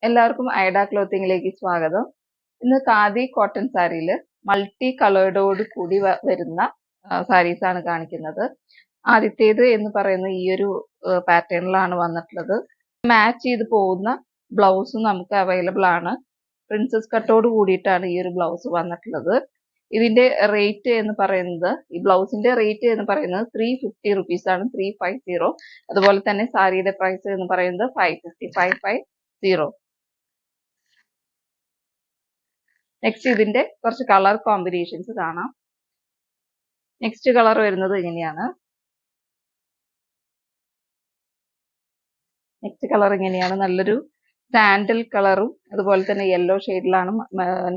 എല്ലാവർക്കും ഐഡ ക്ലോത്തിങ്ങിലേക്ക് സ്വാഗതം. ഇന്ന് ഖാദി കോട്ടൺ സാരിയിൽ മൾട്ടി കളേർഡോട് കൂടി വരുന്ന സാരീസ് ആണ് കാണിക്കുന്നത്. ആദ്യത്തേത് എന്ന് പറയുന്ന ഈ ഒരു പാറ്റേണിലാണ് വന്നിട്ടുള്ളത്. മാച്ച് ചെയ്ത് പോകുന്ന ബ്ലൗസും നമുക്ക് അവൈലബിൾ ആണ്. പ്രിൻസസ് കട്ടോട് കൂടിയിട്ടാണ് ഈ ഒരു ബ്ലൗസ് വന്നിട്ടുള്ളത്. ഇതിന്റെ റേറ്റ് എന്ന് പറയുന്നത്, ഈ ബ്ലൗസിന്റെ റേറ്റ് എന്ന് പറയുന്നത് 350 റുപ്പീസ് ആണ്, 350. അതുപോലെ തന്നെ സാരിയുടെ പ്രൈസ് എന്ന് പറയുന്നത് 550. നെക്സ്റ്റ് ഇതിന്റെ കുറച്ച് കളർ കോമ്പിനേഷൻസ് കാണാം. നെക്സ്റ്റ് കളർ വരുന്നത് ഇങ്ങനെയാണ്. നല്ലൊരു സാൻഡൽ കളറും അതുപോലെ തന്നെ യെല്ലോ ഷെയ്ഡിലാണ്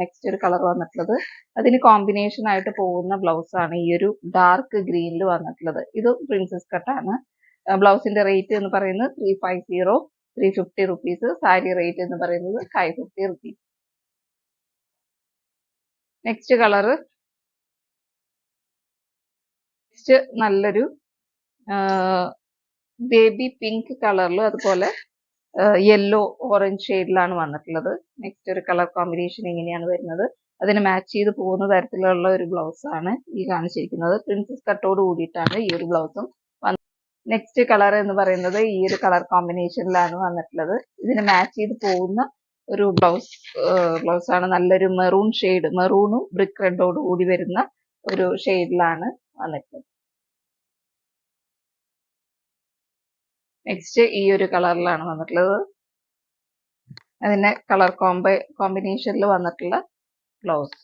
നെക്സ്റ്റ് ഒരു കളർ വന്നിട്ടുള്ളത്. അതിന് കോമ്പിനേഷൻ ആയിട്ട് പോകുന്ന ബ്ലൗസ് ആണ് ഈ ഒരു ഡാർക്ക് ഗ്രീനിൽ വന്നിട്ടുള്ളത്. ഇത് പ്രിൻസസ് കട്ടാണ്. ബ്ലൗസിന്റെ റേറ്റ് എന്ന് പറയുന്നത് 350 റുപ്പീസ്. സാരി റേറ്റ് എന്ന് പറയുന്നത് 550 റുപ്പീസ്. നെക്സ്റ്റ് കളർ നല്ലൊരു ബേബി പിങ്ക് കളറിലും അതുപോലെ യെല്ലോ ഓറഞ്ച് ഷെയ്ഡിലാണ് വന്നിട്ടുള്ളത്. നെക്സ്റ്റ് ഒരു കളർ കോമ്പിനേഷൻ ഇങ്ങനെയാണ് വരുന്നത്. അതിന് മാച്ച് ചെയ്ത് പോകുന്ന തരത്തിലുള്ള ഒരു ബ്ലൗസ് ആണ് ഈ കാണിച്ചിരിക്കുന്നത്. പ്രിൻസസ് കട്ടോട് കൂടിയിട്ടാണ് ഈ ഒരു ബ്ലൗസും വന്നത്. നെക്സ്റ്റ് കളർ എന്ന് പറയുന്നത് ഈ ഒരു കളർ കോമ്പിനേഷനിലാണ് വന്നിട്ടുള്ളത്. ഇതിന് മാച്ച് ചെയ്ത് പോകുന്ന ഒരു ബ്ലൗസ് ആണ്. നല്ലൊരു മെറൂൺ ഷെയ്ഡ്, മെറൂണും ബ്രിക്ക് റെഡോട് കൂടി വരുന്ന ഒരു ഷെയ്ഡിലാണ് വന്നിട്ടുള്ളത്. നെക്സ്റ്റ് ഈ ഒരു കളറിലാണ് വന്നിട്ടുള്ളത്. അതിന്റെ കളർ കോമ്പിനേഷനിൽ വന്നിട്ടുള്ള ബ്ലൗസ്.